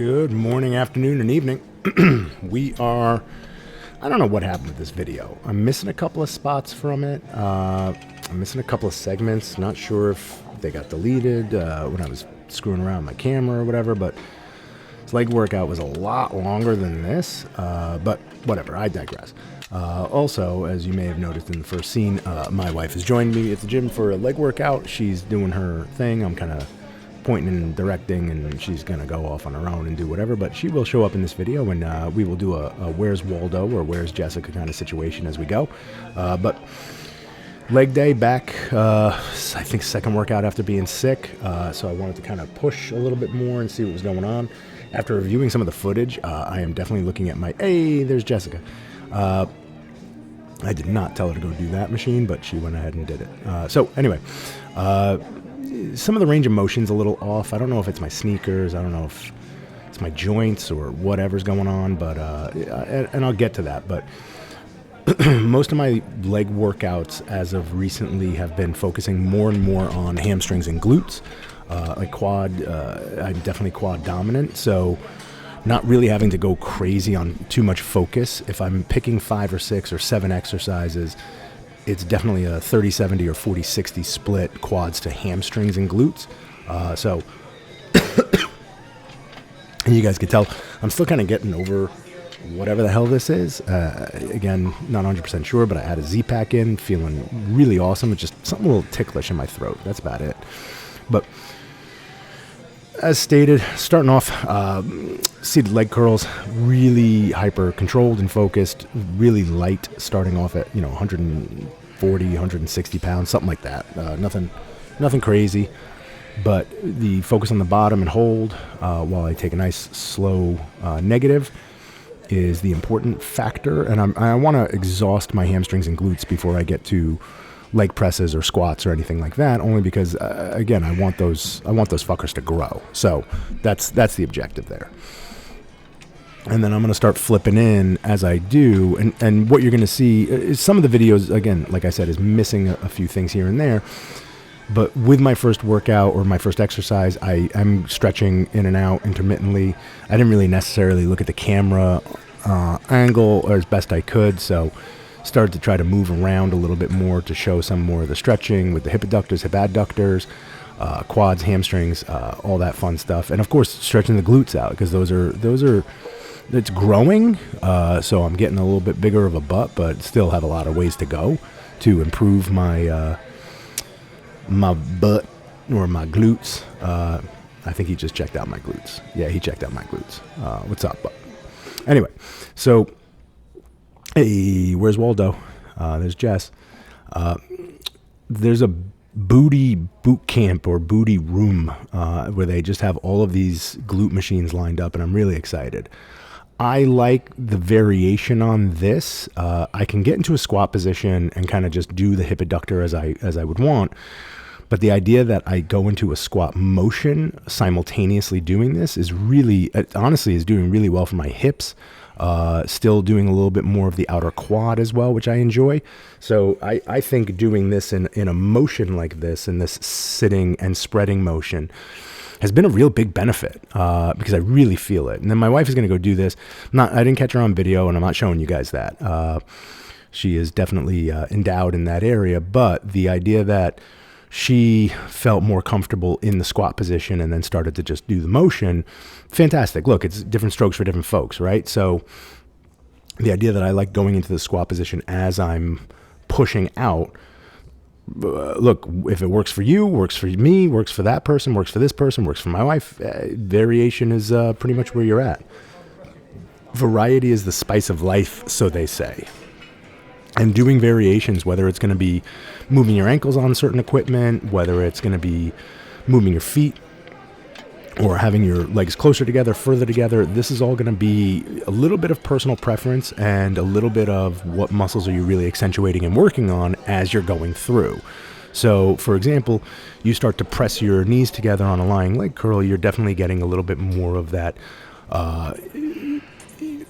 Good morning, afternoon, and evening. I don't know what happened with this video. I'm missing a couple of spots from it. I'm missing a couple of segments. Not sure if they got deleted when I was screwing around with my camera or whatever, but this leg workout was a lot longer than this, but whatever, I digress. Also, as you may have noticed in the first scene, my wife has joined me at the gym for a leg workout. She's doing her thing. I'm kind of pointing and directing, and she's going to go off on her own and do whatever, but she will show up in this video, and we will do a Where's Waldo or Where's Jessica kind of situation as we go. But leg day back, I think second workout after being sick, so I wanted to kind of push a little bit more and see what was going on. After reviewing some of the footage, I am definitely looking at my, hey, there's Jessica. I did not tell her to go do that machine, but she went ahead and did it. So anyway, some of the range of motion's a little off. I don't know if it's my sneakers. I don't know if it's my joints or whatever's going on, but and I'll get to that. But most of my leg workouts as of recently have been focusing more and more on hamstrings and glutes. Like quad, I'm definitely quad dominant, so not really having to go crazy on too much focus. If I'm picking 5 or 6 or 7 exercises, it's definitely a 30-70 or 40-60 split quads to hamstrings and glutes. So you guys can tell I'm still kind of getting over whatever the hell this is. Again, not 100% sure, but I had a Z-Pack in, feeling really awesome. It's just something a little ticklish in my throat. That's about it. But as stated, starting off, seated leg curls, really hyper controlled and focused, really light, starting off at 140, 160 pounds, something like that. Nothing crazy, but the focus on the bottom and hold while I take a nice slow negative is the important factor, and I want to exhaust my hamstrings and glutes before I get to leg presses or squats or anything like that, only because again, I want those fuckers to grow. So that's the objective there. And then I'm going to start flipping in as I do, and what you're going to see is some of the videos, again, like I said, is missing a few things here and there. But with my first workout or my first exercise, I'm stretching in and out intermittently. I didn't really necessarily look at the camera angle or as best I could, so started to try to move around a little bit more to show some more of the stretching with the hip adductors, hip adductors, quads, hamstrings, all that fun stuff. And of course, stretching the glutes out, because those are it's growing. So I'm getting a little bit bigger of a butt, but still have a lot of ways to go to improve my my butt or my glutes. I think he just checked out my glutes. Yeah, he checked out my glutes. What's up, bud? Anyway, so hey, where's Waldo? There's Jess. There's a booty boot camp or booty room where they just have all of these glute machines lined up, and I'm really excited. I like the variation on this. I can get into a squat position and kind of just do the hip adductor as I would want. But the idea that I go into a squat motion simultaneously doing this is really, honestly, is doing really well for my hips. Still doing a little bit more of the outer quad as well, which I enjoy. So I think doing this in a motion like this, in this sitting and spreading motion, has been a real big benefit because I really feel it. And then my wife is going to go do this. I didn't catch her on video, and I'm not showing you guys that. She is definitely endowed in that area, but the idea that she felt more comfortable in the squat position and then started to just do the motion. Fantastic. Look, it's different strokes for different folks, right? So the idea that I like going into the squat position as I'm pushing out, look, if it works for you, works for me, works for that person, works for this person, works for my wife, variation is pretty much where you're at. Variety is the spice of life, so they say. And doing variations, whether it's going to be moving your ankles on certain equipment, whether it's going to be moving your feet or having your legs closer together, further together, this is all going to be a little bit of personal preference and a little bit of what muscles are you really accentuating and working on as you're going through. So, for example, you start to press your knees together on a lying leg curl, you're definitely getting a little bit more of that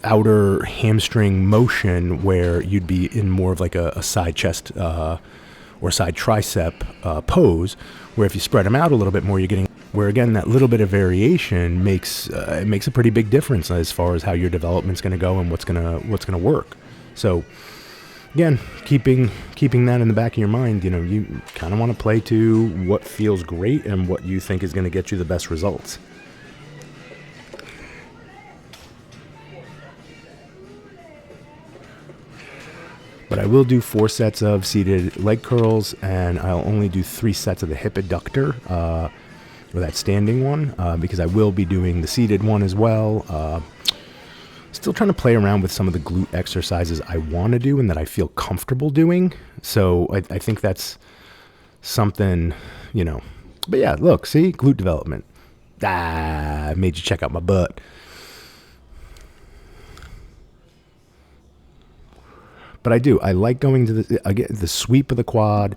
outer hamstring motion where you'd be in more of like a side chest or side tricep pose, where if you spread them out a little bit more, you're getting where again, that little bit of variation makes a pretty big difference as far as how your development's going to go and what's going to work. So again, keeping that in the back of your mind, you kind of want to play to what feels great and what you think is going to get you the best results. But I will do 4 sets of seated leg curls, and I'll only do 3 sets of the hip adductor, or that standing one, because I will be doing the seated one as well. Still trying to play around with some of the glute exercises I want to do and that I feel comfortable doing. So I think that's something, But yeah, look, see, glute development. I made you check out my butt. But I like going to the sweep of the quad,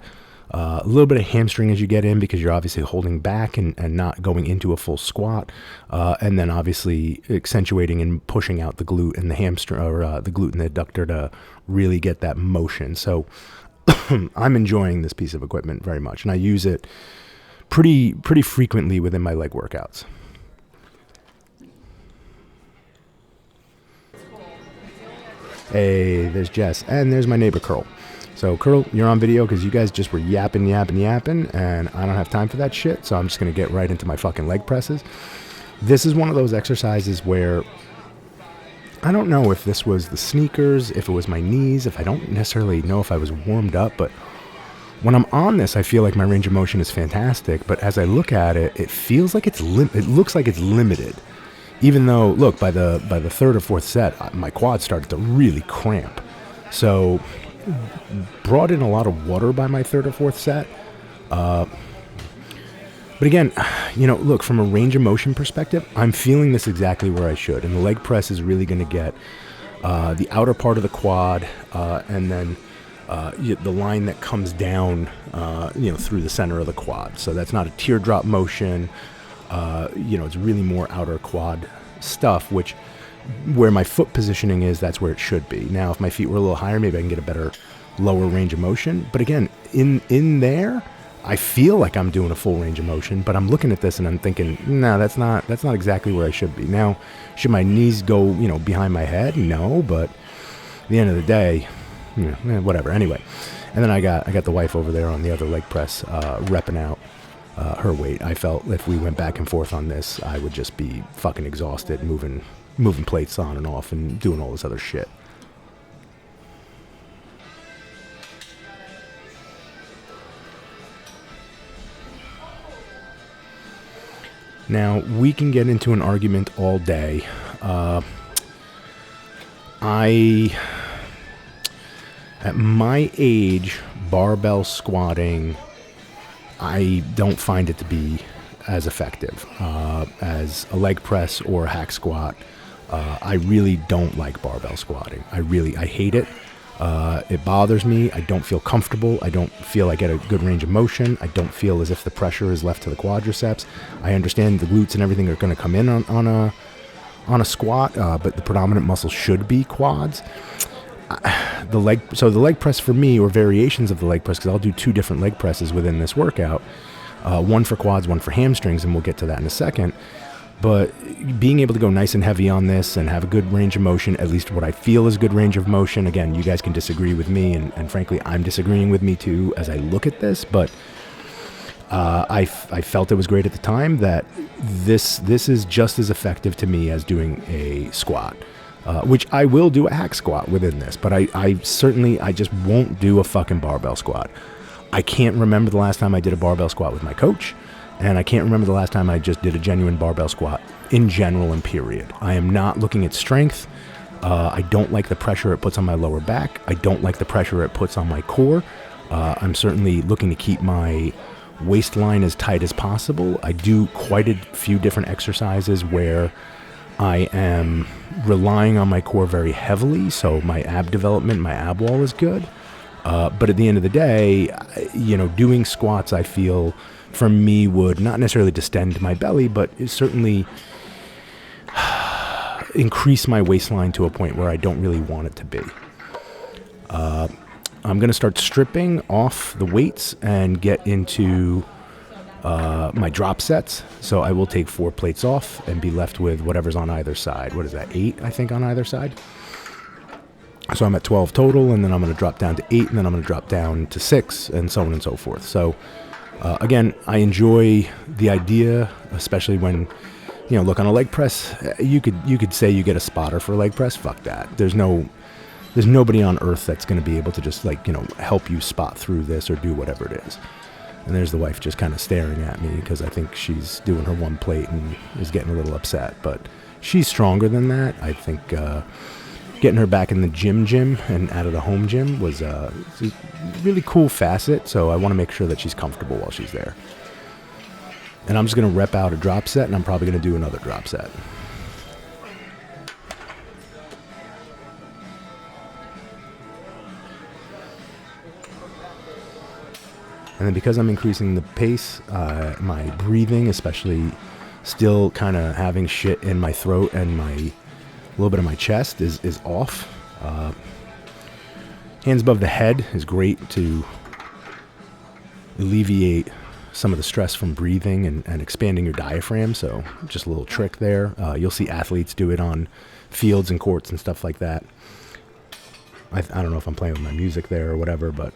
a little bit of hamstring as you get in because you're obviously holding back and not going into a full squat, and then obviously accentuating and pushing out the glute and the hamstring, or the glute and the adductor to really get that motion. So I'm enjoying this piece of equipment very much, and I use it pretty frequently within my leg workouts. Hey, there's Jess, and there's my neighbor Curl. So Curl, you're on video because you guys just were yapping, and I don't have time for that shit, so I'm just going to get right into my fucking leg presses. This is one of those exercises where I don't know if this was the sneakers, if it was my knees, if I don't necessarily know if I was warmed up, but when I'm on this, I feel like my range of motion is fantastic, but as I look at it, it feels like it looks like it's limited. Even though, look, by the 3rd or 4th set, my quads started to really cramp. So, brought in a lot of water by my 3rd or 4th set. But again, look, from a range of motion perspective, I'm feeling this exactly where I should. And the leg press is really going to get the outer part of the quad, and then the line that comes down, through the center of the quad. So that's not a teardrop motion. It's really more outer quad stuff, which where my foot positioning is, that's where it should be. Now, if my feet were a little higher, maybe I can get a better lower range of motion. But again, in there, I feel like I'm doing a full range of motion, but I'm looking at this and I'm thinking, no, that's not exactly where I should be. Now, should my knees go, behind my head? No, but at the end of the day, whatever. Anyway, and then I got the wife over there on the other leg press, repping out her weight. I felt if we went back and forth on this, I would just be fucking exhausted, moving plates on and off and doing all this other shit. Now, we can get into an argument all day. At my age, barbell squatting, I don't find it to be as effective as a leg press or a hack squat. I really don't like barbell squatting. I hate it. It bothers me. I don't feel comfortable. I don't feel I get a good range of motion. I don't feel as if the pressure is left to the quadriceps. I understand the glutes and everything are going to come in on a squat, but the predominant muscle should be quads. The leg press for me, or variations of the leg press, because I'll do 2 different leg presses within this workout, one for quads, one for hamstrings, and we'll get to that in a second. But being able to go nice and heavy on this and have a good range of motion, at least what I feel is good range of motion. Again, you guys can disagree with me, and frankly, I'm disagreeing with me too as I look at this, but I felt it was great at the time that this is just as effective to me as doing a squat. Which I will do a hack squat within this, but I just won't do a fucking barbell squat. I can't remember the last time I did a barbell squat with my coach, and I can't remember the last time I just did a genuine barbell squat in general and period. I am not looking at strength. I don't like the pressure it puts on my lower back. I don't like the pressure it puts on my core. I'm certainly looking to keep my waistline as tight as possible. I do quite a few different exercises where I am relying on my core very heavily, so my ab development, my ab wall is good. But at the end of the day, doing squats, I feel, for me, would not necessarily distend my belly, but it certainly increase my waistline to a point where I don't really want it to be. I'm going to start stripping off the weights and get into my drop sets. So I will take 4 plates off and be left with whatever's on either side. What is that, 8, I think, on either side? So I'm at 12 total, and then I'm going to drop down to 8, and then I'm going to drop down to 6, and so on and so forth. So again, I enjoy the idea, especially when, look, on a leg press, you could say you get a spotter for a leg press. Fuck that. There's nobody on earth that's going to be able to just help you spot through this or do whatever it is. And there's the wife just kind of staring at me because I think she's doing her 1 plate and is getting a little upset. But she's stronger than that. I think getting her back in the gym and out of the home gym was a really cool facet. So I want to make sure that she's comfortable while she's there. And I'm just going to rep out a drop set, and I'm probably going to do another drop set. And then because I'm increasing the pace, my breathing, especially still kind of having shit in my throat and a little bit of my chest is off. Hands above the head is great to alleviate some of the stress from breathing and expanding your diaphragm. So just a little trick there. You'll see athletes do it on fields and courts and stuff like that. I don't know if I'm playing with my music there or whatever, but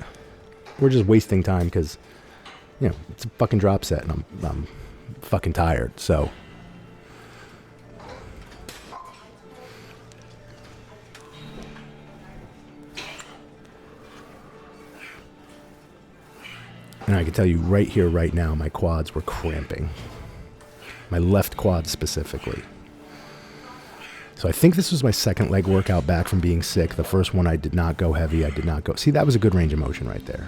we're just wasting time because, it's a fucking drop set and I'm fucking tired. So and I can tell you right here, right now, my quads were cramping. My left quad specifically. So I think this was my second leg workout back from being sick. The first one I did not go heavy. See, that was a good range of motion right there.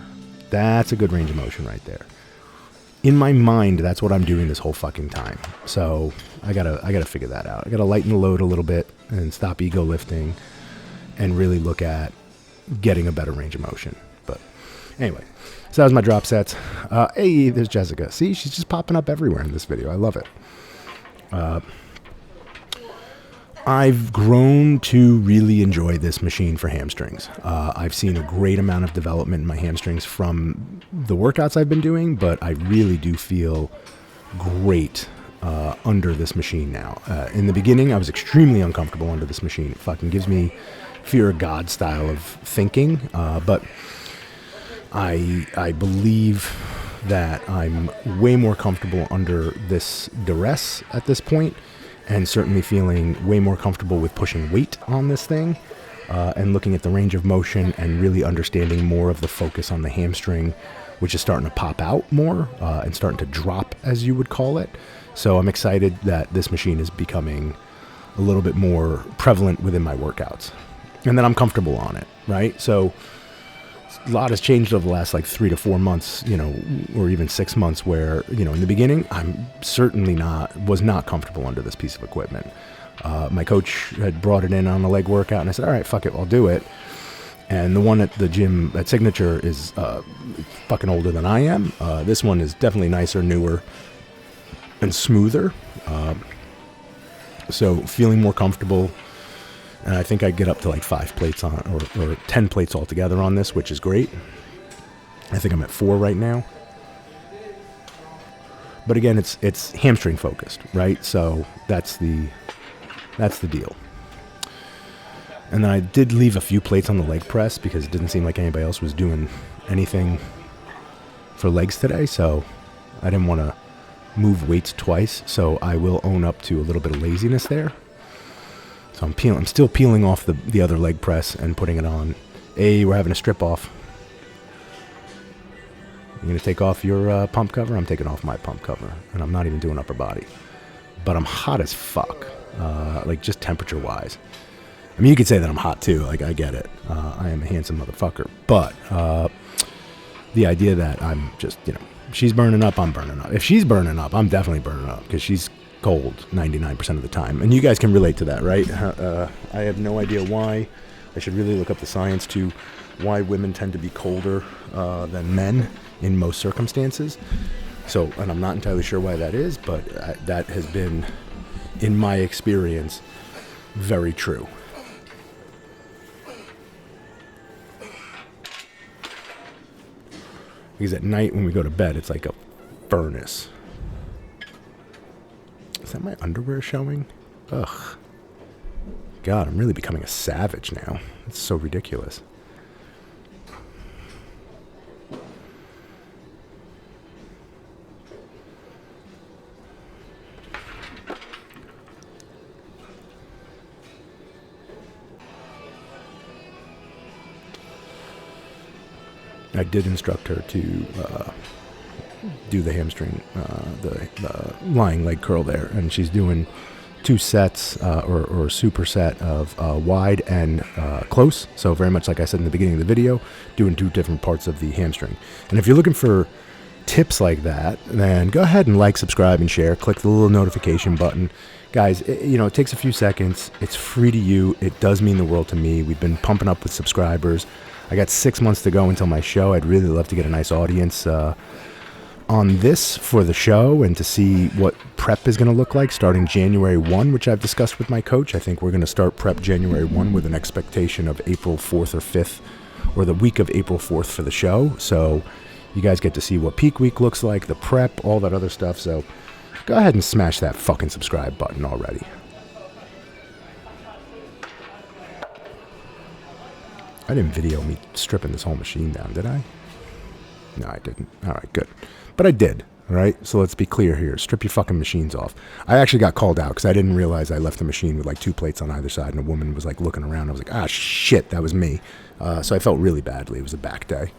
That's a good range of motion right there. In my mind, that's what I'm doing this whole fucking time. So I gotta figure that out. I gotta lighten the load a little bit and stop ego lifting and really look at getting a better range of motion. But anyway, so that was my drop sets. Hey, there's Jessica. See, she's just popping up everywhere in this video. I love it. I've grown to really enjoy this machine for hamstrings. I've seen a great amount of development in my hamstrings from the workouts I've been doing, but I really do feel great under this machine now. In the beginning, I was extremely uncomfortable under this machine. It fucking gives me fear of God style of thinking, but I believe that I'm way more comfortable under this duress at this point, and certainly feeling way more comfortable with pushing weight on this thing, and looking at the range of motion and really understanding more of the focus on the hamstring, which is starting to pop out more and starting to drop, as you would call it. So I'm excited that this machine is becoming a little bit more prevalent within my workouts, and that I'm comfortable on it, right? So a lot has changed over the last 3 to 4 months, or even 6 months, where, in the beginning, I'm certainly was not comfortable under this piece of equipment. My coach had brought it in on a leg workout, and I said, all right, fuck it, I'll do it. And the one at the gym at Signature is fucking older than I am. This one is definitely nicer, newer, and smoother. So feeling more comfortable. And I think I get up to 5 plates on, or 10 plates altogether on this, which is great. I think I'm at 4 right now. But again, it's hamstring focused, right? So that's the deal. And then I did leave a few plates on the leg press because it didn't seem like anybody else was doing anything for legs today. So I didn't want to move weights twice. So I will own up to a little bit of laziness there. So I'm still peeling off the other leg press and putting it on. Hey, we're having a strip off. You're going to take off your pump cover? I'm taking off my pump cover. And I'm not even doing upper body. But I'm hot as fuck. Just temperature wise. I mean, you could say that I'm hot too. I get it. I am a handsome motherfucker. But the idea that I'm just, she's burning up, I'm burning up. If she's burning up, I'm definitely burning up because she's cold 99% of the time. And you guys can relate to that, right? I have no idea why. I should really look up the science to why women tend to be colder than men in most circumstances. So, and I'm not entirely sure why that is, but that has been, in my experience, very true. Because at night when we go to bed, it's like a furnace. Is that my underwear showing? Ugh. God, I'm really becoming a savage now. It's so ridiculous. I did instruct her to do the hamstring, the lying leg curl there, and she's doing 2 sets or a superset of wide and close. So very much like I said in the beginning of the video, doing 2 different parts of the hamstring. And if you're looking for tips like that, then go ahead and like, subscribe, and share. Click the little notification button. Guys, it takes a few seconds. It's free to you. It does mean the world to me. We've been pumping up with subscribers. I got 6 months to go until my show. I'd really love to get a nice audience on this for the show and to see what prep is going to look like starting January 1, which I've discussed with my coach. I think we're going to start prep January 1 with an expectation of April 4th or 5th, or the week of April 4th for the show. So you guys get to see what peak week looks like, the prep, all that other stuff. So go ahead and smash that fucking subscribe button already. I didn't video me stripping this whole machine down, did I? No, I didn't. All right, good. But I did, all right? So let's be clear here. Strip your fucking machines off. I actually got called out because I didn't realize I left the machine with like 2 plates on either side, and a woman was like looking around. I was like, ah, shit, that was me. So I felt really badly. It was a back day.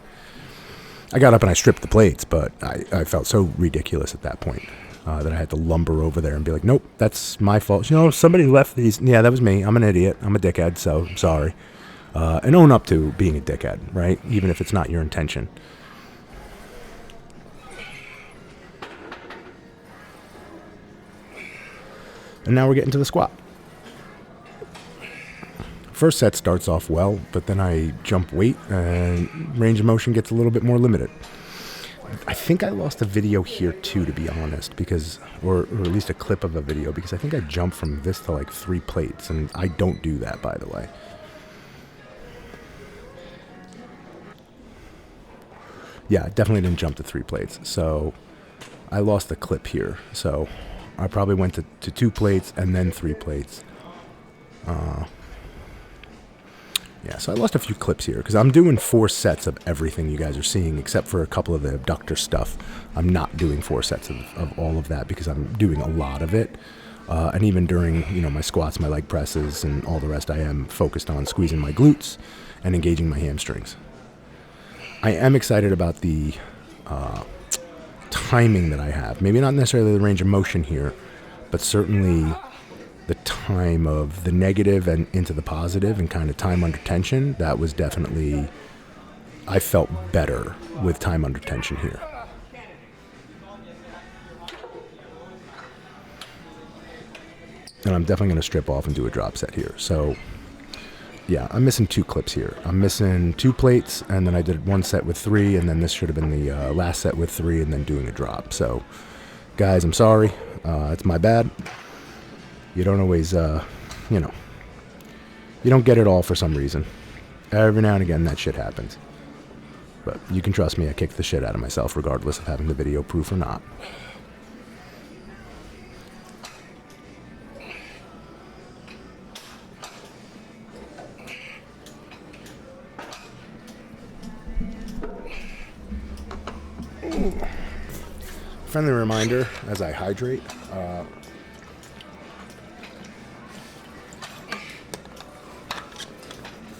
I got up and I stripped the plates, but I felt so ridiculous at that point that I had to lumber over there and be like, nope, that's my fault. You know, somebody left these. Yeah, that was me. I'm an idiot. I'm a dickhead, so I'm sorry. And own up to being a dickhead, right? Even if it's not your intention. And now we're getting to the squat. First set starts off well, but then I jump weight and range of motion gets a little bit more limited. I think I lost a video here too, to be honest, because, or at least a clip of a video, because I think I jumped from this to like 3 plates, and I don't do that, by the way. Yeah, definitely didn't jump to 3 plates. So I lost the clip here. So I probably went to 2 plates and then 3 plates. Yeah, so I lost a few clips here because I'm doing 4 sets of everything you guys are seeing, except for a couple of the abductor stuff. I'm not doing 4 sets of all of that because I'm doing a lot of it. And even during, my squats, my leg presses, and all the rest, I am focused on squeezing my glutes and engaging my hamstrings. I am excited about the timing that I have. Maybe not necessarily the range of motion here, but certainly the time of the negative and into the positive and kind of time under tension. That was definitely, I felt better with time under tension here. And I'm definitely going to strip off and do a drop set here. So yeah, I'm missing 2 clips here. I'm missing 2 plates, and then I did 1 set with 3, and then this should have been the last set with 3, and then doing a drop. So, guys, I'm sorry. It's my bad. You don't always, you don't get it all for some reason. Every now and again, that shit happens. But you can trust me, I kicked the shit out of myself, regardless of having the video proof or not. Friendly reminder as I hydrate.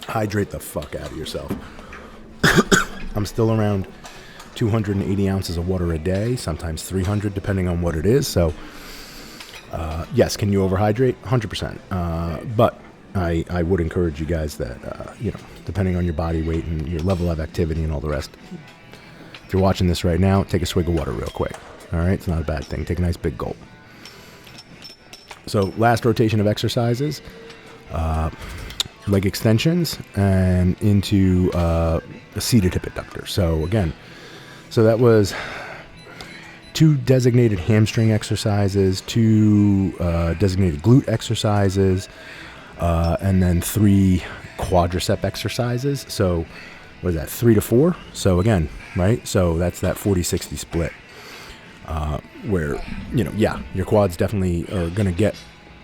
Hydrate the fuck out of yourself. I'm still around 280 ounces of water a day, sometimes 300 depending on what it is. So yes, can you overhydrate? 100%. But I would encourage you guys that, depending on your body weight and your level of activity and all the rest, if you're watching this right now, take a swig of water real quick. All right, it's not a bad thing. Take a nice big gulp. So last rotation of exercises, leg extensions and into a seated hip adductor. So again, that was 2 designated hamstring exercises, 2 designated glute exercises, and then 3 quadricep exercises. So what is that, 3 to 4? So again, right? So that's that 40-60 split. where, yeah, your quads definitely are going to get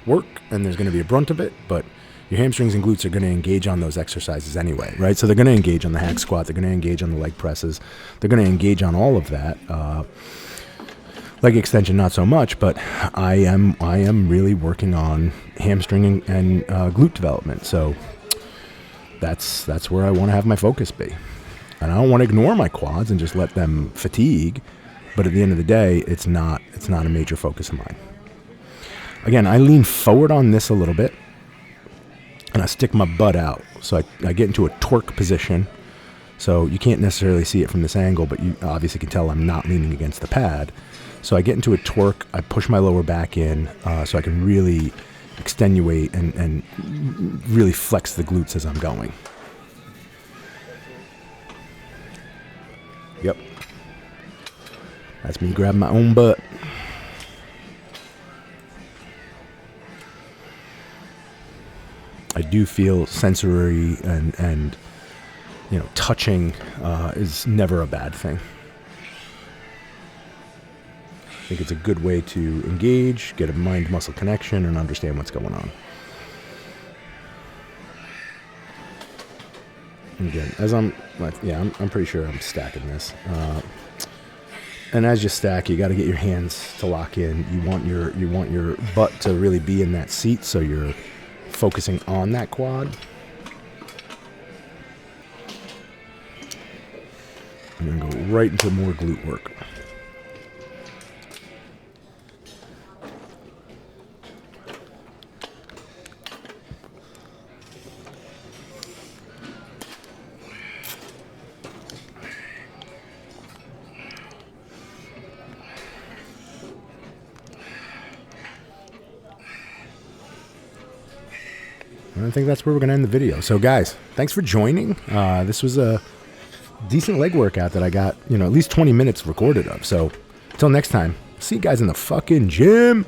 work and there's going to be a brunt of it, but your hamstrings and glutes are going to engage on those exercises anyway, right? So they're going to engage on the hack squat, they're going to engage on the leg presses, they're going to engage on all of that. Leg extension, not so much, but I am really working on hamstring and glute development. So that's where I want to have my focus be. And I don't want to ignore my quads and just let them fatigue. But at the end of the day, it's not a major focus of mine. Again, I lean forward on this a little bit, and I stick my butt out. So I get into a torque position. So you can't necessarily see it from this angle, but you obviously can tell I'm not leaning against the pad. So I get into a torque, I push my lower back in so I can really extenuate and really flex the glutes as I'm going. Yep. That's me grabbing my own butt. I do feel sensory and touching is never a bad thing. I think it's a good way to engage, get a mind-muscle connection, and understand what's going on. And again, as I'm pretty sure I'm stacking this. And as you stack, you got to get your hands to lock in. You want your butt to really be in that seat, so you're focusing on that quad. I'm going to go right into more glute work. I think that's where we're going to end the video. So guys, thanks for joining. This was a decent leg workout that I got, at least 20 minutes recorded of. So until next time, see you guys in the fucking gym.